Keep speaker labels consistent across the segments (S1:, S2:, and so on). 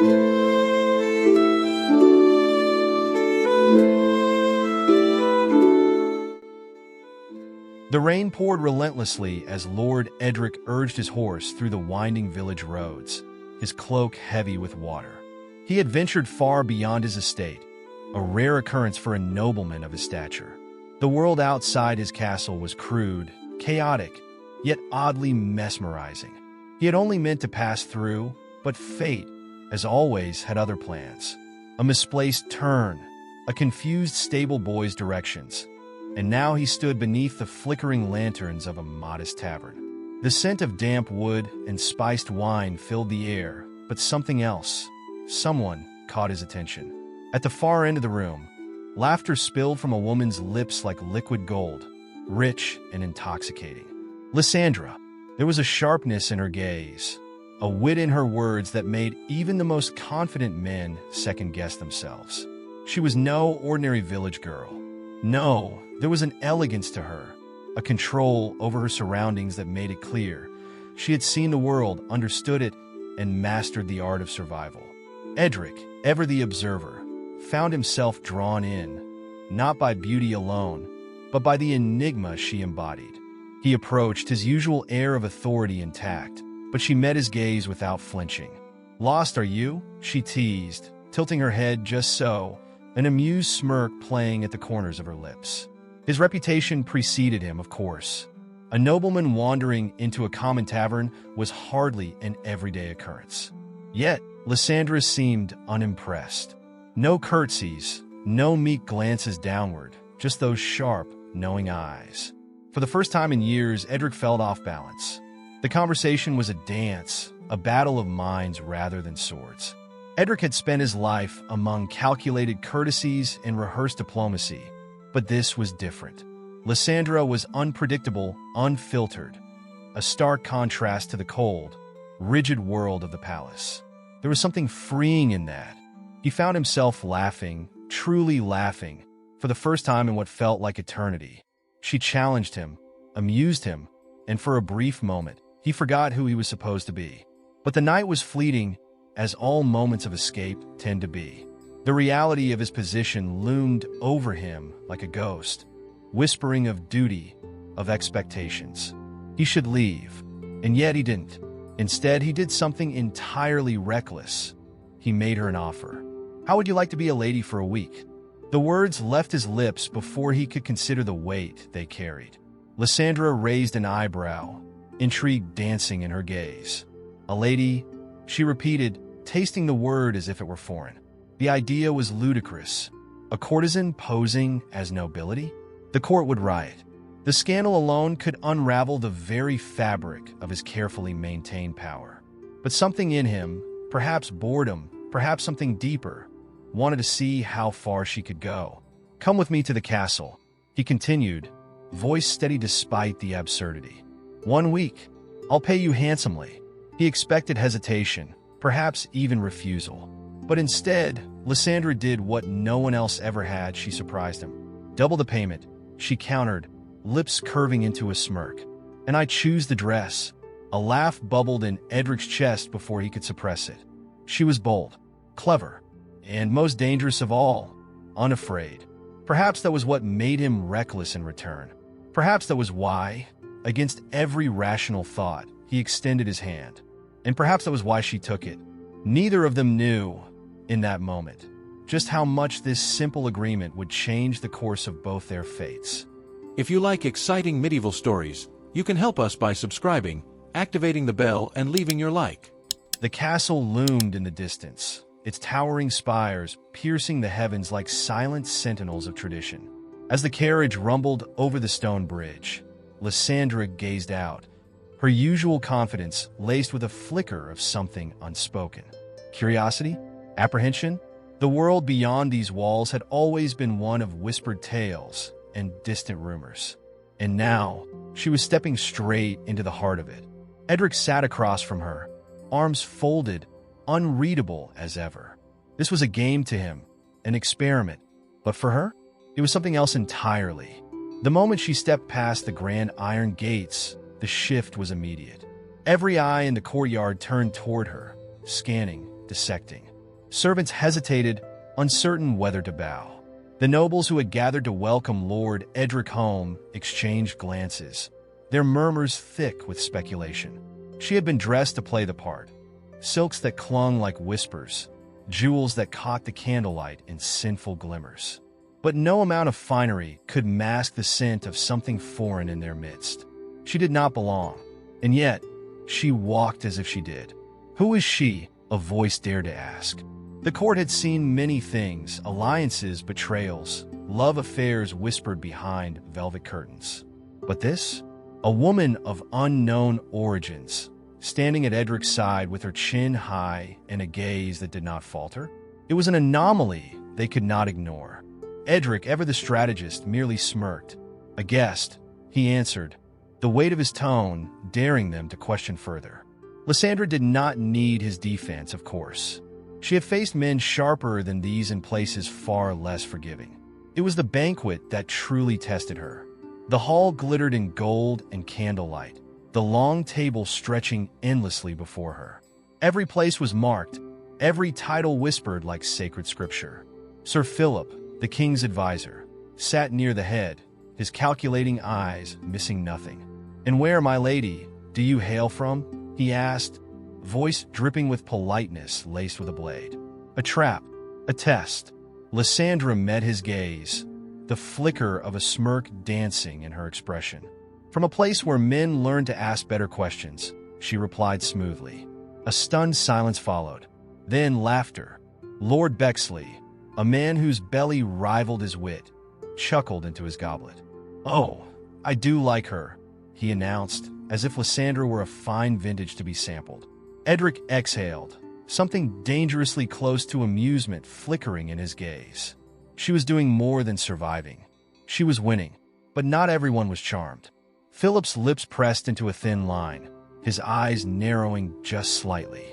S1: The rain poured relentlessly as Lord Edric urged his horse through the winding village roads, his cloak heavy with water. He had ventured far beyond his estate, a rare occurrence for a nobleman of his stature. The world outside his castle was crude, chaotic, yet oddly mesmerizing. He had only meant to pass through, but fate, as always, had other plans. A misplaced turn, a confused stable boy's directions, and now he stood beneath the flickering lanterns of a modest tavern. The scent of damp wood and spiced wine filled the air, but something else, someone, caught his attention. At the far end of the room, laughter spilled from a woman's lips like liquid gold, rich and intoxicating. Lysandra. There was a sharpness in her gaze, a wit in her words that made even the most confident men second-guess themselves. She was no ordinary village girl. No, there was an elegance to her, a control over her surroundings that made it clear she had seen the world, understood it, and mastered the art of survival. Edric, ever the observer, found himself drawn in, not by beauty alone, but by the enigma she embodied. He approached, his usual air of authority intact, but she met his gaze without flinching. "Lost, are you?" she teased, tilting her head just so, an amused smirk playing at the corners of her lips. His reputation preceded him, of course. A nobleman wandering into a common tavern was hardly an everyday occurrence. Yet, Lysandra seemed unimpressed. No curtsies, no meek glances downward, just those sharp, knowing eyes. For the first time in years, Edric felt off balance. The conversation was a dance, a battle of minds rather than swords. Edric had spent his life among calculated courtesies and rehearsed diplomacy, but this was different. Lysandra was unpredictable, unfiltered, a stark contrast to the cold, rigid world of the palace. There was something freeing in that. He found himself laughing, truly laughing, for the first time in what felt like eternity. She challenged him, amused him, and for a brief moment, he forgot who he was supposed to be. But the night was fleeting, as all moments of escape tend to be. The reality of his position loomed over him like a ghost, whispering of duty, of expectations. He should leave, and yet he didn't. Instead, he did something entirely reckless. He made her an offer. "How would you like to be a lady for a week?" The words left his lips before he could consider the weight they carried. Lysandra raised an eyebrow, intrigue dancing in her gaze. "A lady," she repeated, tasting the word as if it were foreign. The idea was ludicrous. A courtesan posing as nobility? The court would riot. The scandal alone could unravel the very fabric of his carefully maintained power. But something in him, perhaps boredom, perhaps something deeper, wanted to see how far she could go. "Come with me to the castle," he continued, voice steady despite the absurdity. "1 week. I'll pay you handsomely." He expected hesitation, perhaps even refusal. But instead, Lysandra did what no one else ever had. She surprised him. "Double the payment," she countered, lips curving into a smirk. "And I choose the dress." A laugh bubbled in Edric's chest before he could suppress it. She was bold, clever, and most dangerous of all, unafraid. Perhaps that was what made him reckless in return. Perhaps that was why, against every rational thought, he extended his hand. And perhaps that was why she took it. Neither of them knew, in that moment, just how much this simple agreement would change the course of both their fates.
S2: If you like exciting medieval stories, you can help us by subscribing, activating the bell, and leaving your like.
S1: The castle loomed in the distance, its towering spires piercing the heavens like silent sentinels of tradition. As the carriage rumbled over the stone bridge, Lysandra gazed out, her usual confidence laced with a flicker of something unspoken. Curiosity? Apprehension? The world beyond these walls had always been one of whispered tales and distant rumors. And now, she was stepping straight into the heart of it. Edric sat across from her, arms folded, unreadable as ever. This was a game to him, an experiment. But for her, it was something else entirely. The moment she stepped past the grand iron gates, the shift was immediate. Every eye in the courtyard turned toward her, scanning, dissecting. Servants hesitated, uncertain whether to bow. The nobles who had gathered to welcome Lord Edric home exchanged glances, their murmurs thick with speculation. She had been dressed to play the part. Silks that clung like whispers, jewels that caught the candlelight in sinful glimmers. But no amount of finery could mask the scent of something foreign in their midst. She did not belong, and yet she walked as if she did. Who is she? A voice dared to ask. The court had seen many things, alliances, betrayals, love affairs whispered behind velvet curtains. But this? A woman of unknown origins, standing at Edric's side with her chin high and a gaze that did not falter. It was an anomaly they could not ignore. Edric, ever the strategist, merely smirked. A guest, he answered, the weight of his tone daring them to question further. Lysandra did not need his defense, of course. She had faced men sharper than these in places far less forgiving. It was the banquet that truly tested her. The hall glittered in gold and candlelight, the long table stretching endlessly before her. Every place was marked, every title whispered like sacred scripture. Sir Philip, the king's advisor, sat near the head, his calculating eyes missing nothing. "And where, my lady, do you hail from?" he asked, voice dripping with politeness laced with a blade. A trap, a test. Lysandra met his gaze, the flicker of a smirk dancing in her expression. "From a place where men learn to ask better questions," she replied smoothly. A stunned silence followed. Then laughter. Lord Bexley, a man whose belly rivaled his wit, chuckled into his goblet. "Oh, I do like her," he announced, as if Lysandra were a fine vintage to be sampled. Edric exhaled, something dangerously close to amusement flickering in his gaze. She was doing more than surviving. She was winning, but not everyone was charmed. Philip's lips pressed into a thin line, his eyes narrowing just slightly.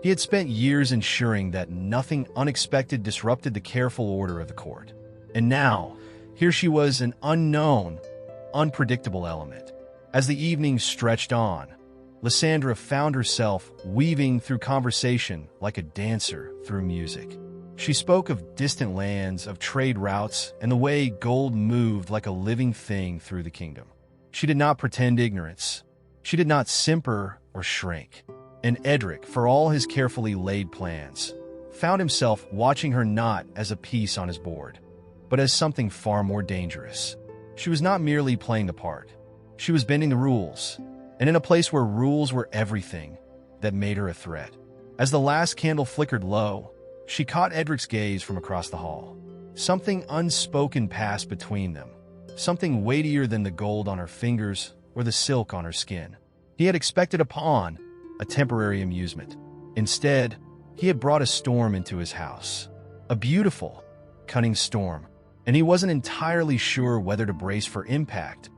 S1: He had spent years ensuring that nothing unexpected disrupted the careful order of the court. And now, here she was, an unknown, unpredictable element. As the evening stretched on, Lysandra found herself weaving through conversation like a dancer through music. She spoke of distant lands, of trade routes, and the way gold moved like a living thing through the kingdom. She did not pretend ignorance. She did not simper or shrink. And Edric, for all his carefully laid plans, found himself watching her not as a piece on his board, but as something far more dangerous. She was not merely playing the part. She was bending the rules, and in a place where rules were everything, that made her a threat. As the last candle flickered low, she caught Edric's gaze from across the hall. Something unspoken passed between them, something weightier than the gold on her fingers or the silk on her skin. He had expected a pawn, a temporary amusement. Instead, he had brought a storm into his house, a beautiful, cunning storm, and he wasn't entirely sure whether to brace for impact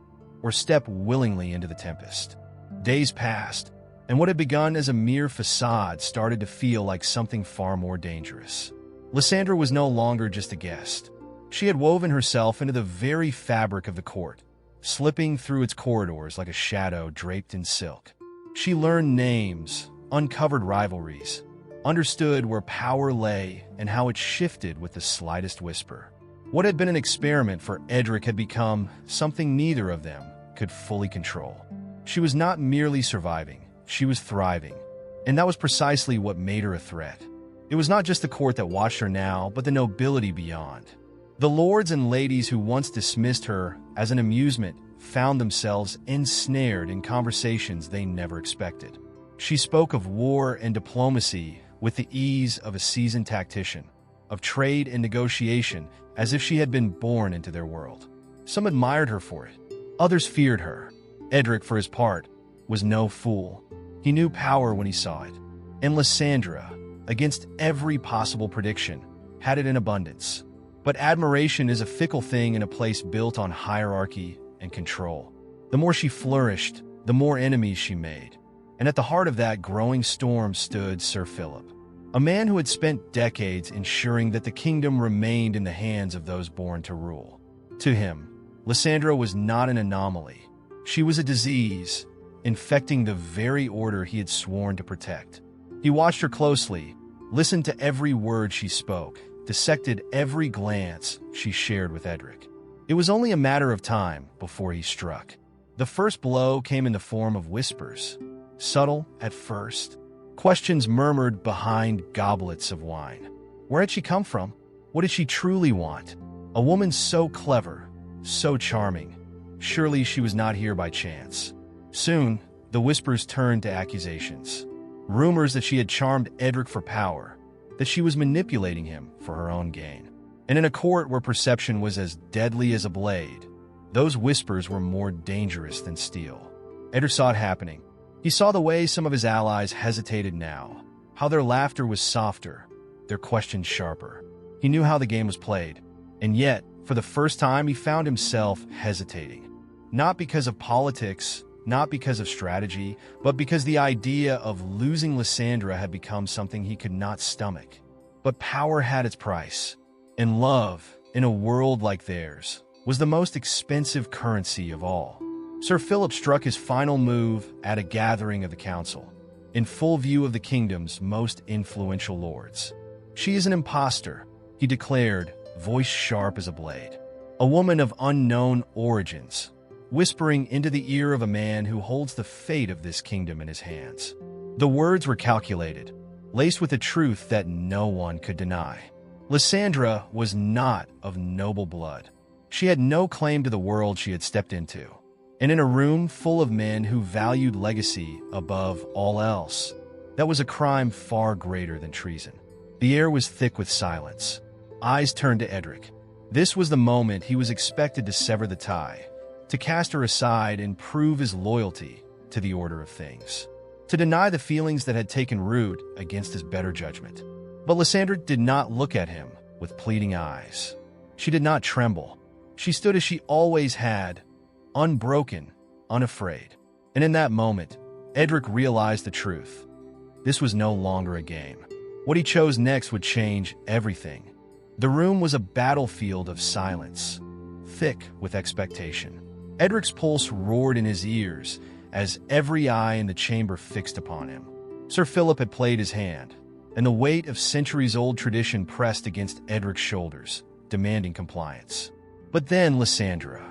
S1: or step willingly into the tempest. Days passed, and what had begun as a mere facade started to feel like something far more dangerous. Lysandra was no longer just a guest. She had woven herself into the very fabric of the court, slipping through its corridors like a shadow draped in silk. She learned names, uncovered rivalries, understood where power lay and how it shifted with the slightest whisper. What had been an experiment for Edric had become something neither of them could fully control. She was not merely surviving, she was thriving, and that was precisely what made her a threat. It was not just the court that watched her now, but the nobility beyond. The lords and ladies who once dismissed her as an amusement found themselves ensnared in conversations they never expected. She spoke of war and diplomacy with the ease of a seasoned tactician, of trade and negotiation as if she had been born into their world. Some admired her for it. Others feared her. Edric, for his part, was no fool. He knew power when he saw it. And Lysandra, against every possible prediction, had it in abundance. But admiration is a fickle thing in a place built on hierarchy and control. The more she flourished, the more enemies she made. And at the heart of that growing storm stood Sir Philip, a man who had spent decades ensuring that the kingdom remained in the hands of those born to rule. To him, Lysandra was not an anomaly. She was a disease, infecting the very order he had sworn to protect. He watched her closely, listened to every word she spoke, dissected every glance she shared with Edric. It was only a matter of time before he struck. The first blow came in the form of whispers, subtle at first, questions murmured behind goblets of wine. Where had she come from? What did she truly want? A woman so clever, so charming. Surely she was not here by chance. Soon, the whispers turned to accusations. Rumors that she had charmed Edric for power, that she was manipulating him for her own gain. And in a court where perception was as deadly as a blade, those whispers were more dangerous than steel. Edric saw it happening. He saw the way some of his allies hesitated now, how their laughter was softer, their questions sharper. He knew how the game was played, and yet, for the first time, he found himself hesitating. Not because of politics, not because of strategy, but because the idea of losing Lysandra had become something he could not stomach. But power had its price, and love, in a world like theirs, was the most expensive currency of all. Sir Philip struck his final move at a gathering of the council, in full view of the kingdom's most influential lords. "She is an impostor," he declared, voice sharp as a blade. "A woman of unknown origins, whispering into the ear of a man who holds the fate of this kingdom in his hands." The words were calculated, laced with a truth that no one could deny. Lysandra was not of noble blood. She had no claim to the world she had stepped into. And in a room full of men who valued legacy above all else, that was a crime far greater than treason. The air was thick with silence. Eyes turned to Edric. This was the moment he was expected to sever the tie, to cast her aside and prove his loyalty to the order of things, to deny the feelings that had taken root against his better judgment. But Lysandra did not look at him with pleading eyes. She did not tremble. She stood as she always had, unbroken, unafraid. And in that moment, Edric realized the truth. This was no longer a game. What he chose next would change everything. The room was a battlefield of silence, thick with expectation. Edric's pulse roared in his ears as every eye in the chamber fixed upon him. Sir Philip had played his hand, and the weight of centuries-old tradition pressed against Edric's shoulders, demanding compliance. But then Lysandra.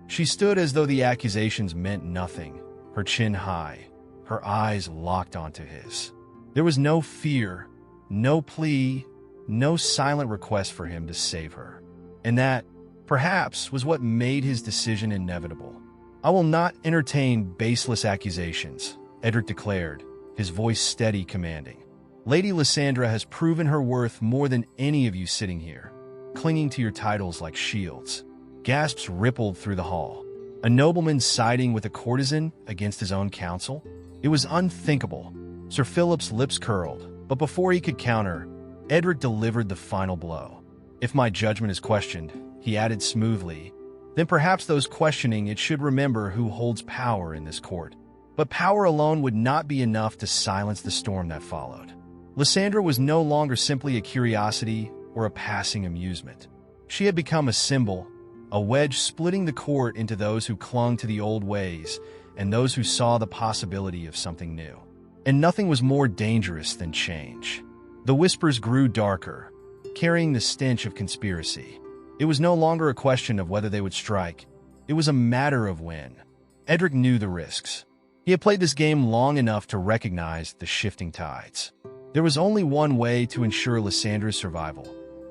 S1: She stood as though the accusations meant nothing, her chin high, her eyes locked onto his. There was no fear, no plea, no silent request for him to save her. And that, perhaps, was what made his decision inevitable. "I will not entertain baseless accusations," Edric declared, his voice steady, commanding. "Lady Lysandra has proven her worth more than any of you sitting here, clinging to your titles like shields." Gasps rippled through the hall. A nobleman siding with a courtesan against his own counsel? It was unthinkable. Sir Philip's lips curled, but before he could counter, Edric delivered the final blow. "If my judgment is questioned," he added smoothly, "then perhaps those questioning it should remember who holds power in this court." But power alone would not be enough to silence the storm that followed. Lysandra was no longer simply a curiosity or a passing amusement. She had become a symbol, a wedge splitting the court into those who clung to the old ways and those who saw the possibility of something new. And nothing was more dangerous than change. The whispers grew darker, carrying the stench of conspiracy. It was no longer a question of whether they would strike. It was a matter of when. Edric knew the risks. He had played this game long enough to recognize the shifting tides. There was only one way to ensure Lysandra's survival.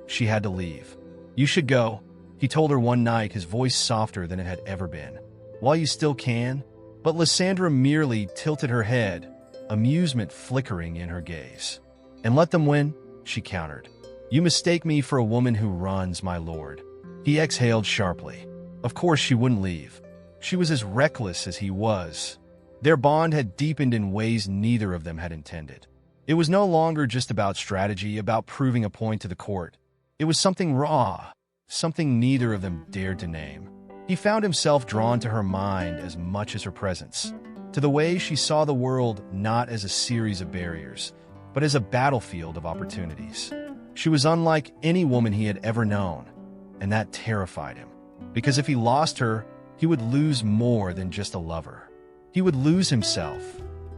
S1: She had to leave. "You should go," he told her one night, his voice softer than it had ever been. "While you still can." But Lysandra merely tilted her head, amusement flickering in her gaze. "And let them win," she countered. "You mistake me for a woman who runs, my lord." He exhaled sharply. Of course she wouldn't leave. She was as reckless as he was. Their bond had deepened in ways neither of them had intended. It was no longer just about strategy, about proving a point to the court. It was something raw, something neither of them dared to name. He found himself drawn to her mind as much as her presence, to the way she saw the world not as a series of barriers, but as a battlefield of opportunities. She was unlike any woman he had ever known, and that terrified him. Because if he lost her, he would lose more than just a lover. He would lose himself.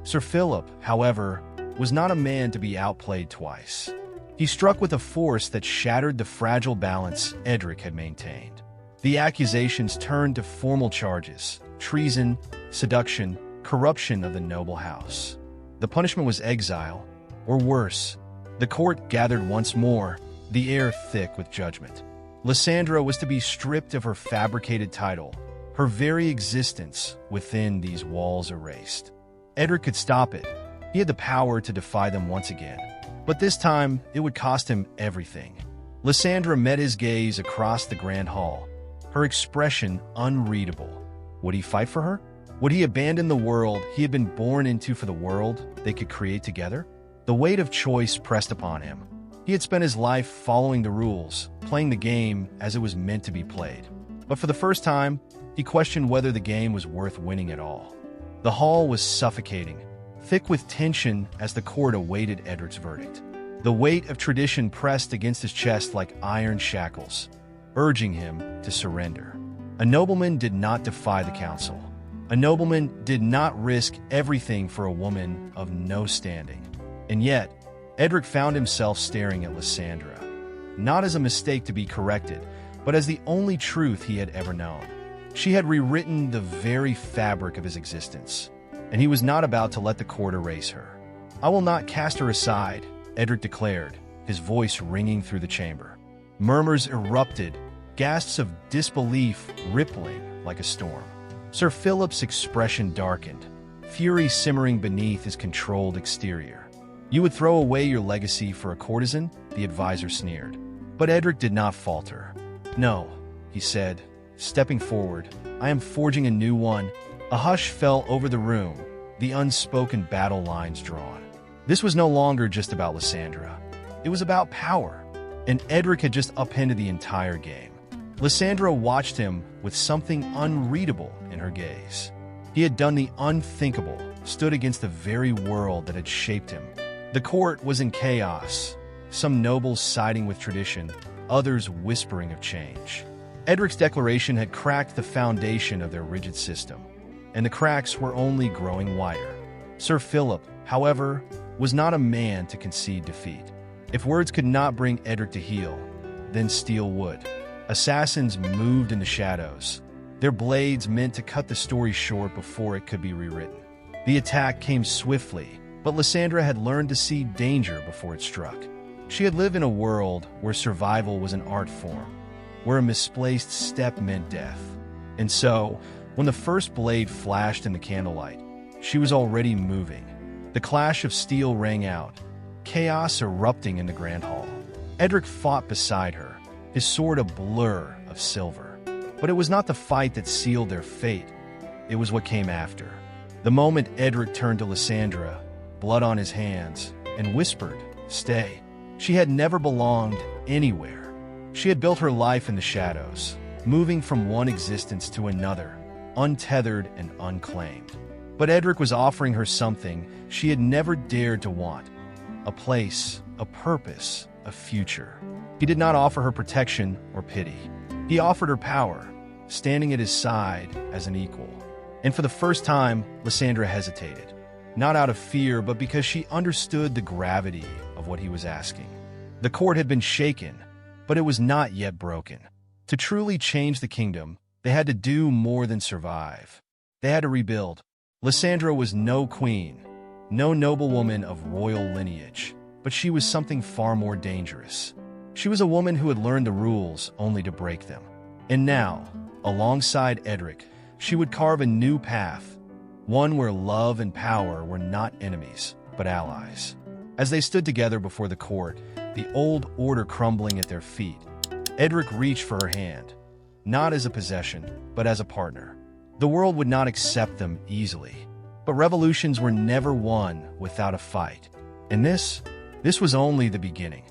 S1: Sir Philip, however, was not a man to be outplayed twice. He struck with a force that shattered the fragile balance Edric had maintained. The accusations turned to formal charges: treason, seduction, corruption of the noble house. The punishment was exile, or worse. The court gathered once more, the air thick with judgment. Lysandra was to be stripped of her fabricated title, her very existence within these walls erased. Edric could stop it. He had the power to defy them once again. But this time, it would cost him everything. Lysandra met his gaze across the grand hall, her expression unreadable. Would he fight for her? Would he abandon the world he had been born into for the world they could create together? The weight of choice pressed upon him. He had spent his life following the rules, playing the game as it was meant to be played. But for the first time, he questioned whether the game was worth winning at all. The hall was suffocating, thick with tension as the court awaited Edric's verdict. The weight of tradition pressed against his chest like iron shackles, urging him to surrender. A nobleman did not defy the council. A nobleman did not risk everything for a woman of no standing. And yet, Edric found himself staring at Lysandra, not as a mistake to be corrected, but as the only truth he had ever known. She had rewritten the very fabric of his existence, and he was not about to let the court erase her. "I will not cast her aside," Edric declared, his voice ringing through the chamber. Murmurs erupted, gasps of disbelief rippling like a storm. Sir Philip's expression darkened, fury simmering beneath his controlled exterior. "You would throw away your legacy for a courtesan?" the advisor sneered. But Edric did not falter. "No," he said, stepping forward, "I am forging a new one." A hush fell over the room, the unspoken battle lines drawn. This was no longer just about Lysandra. It was about power, and Edric had just upended the entire game. Lysandra watched him with something unreadable in her gaze. He had done the unthinkable, stood against the very world that had shaped him. The court was in chaos, some nobles siding with tradition, others whispering of change. Edric's declaration had cracked the foundation of their rigid system, and the cracks were only growing wider. Sir Philip, however, was not a man to concede defeat. If words could not bring Edric to heel, then steel would. Assassins moved in the shadows, their blades meant to cut the story short before it could be rewritten. The attack came swiftly, but Lysandra had learned to see danger before it struck. She had lived in a world where survival was an art form, where a misplaced step meant death. And so, when the first blade flashed in the candlelight, she was already moving. The clash of steel rang out, chaos erupting in the grand hall. Edric fought beside her, his sword a blur of silver. But it was not the fight that sealed their fate. It was what came after. The moment Edric turned to Lysandra, blood on his hands, and whispered, "Stay." She had never belonged anywhere. She had built her life in the shadows, moving from one existence to another, untethered and unclaimed. But Edric was offering her something she had never dared to want: a place, a purpose, a future. He did not offer her protection or pity. He offered her power, standing at his side as an equal. And for the first time, Lysandra hesitated, not out of fear, but because she understood the gravity of what he was asking. The court had been shaken, but it was not yet broken. To truly change the kingdom, they had to do more than survive. They had to rebuild. Lysandra was no queen, no noblewoman of royal lineage, but she was something far more dangerous. She was a woman who had learned the rules only to break them. And now, alongside Edric, she would carve a new path, one where love and power were not enemies, but allies. As they stood together before the court, the old order crumbling at their feet, Edric reached for her hand, not as a possession, but as a partner. The world would not accept them easily, but revolutions were never won without a fight. And this was only the beginning.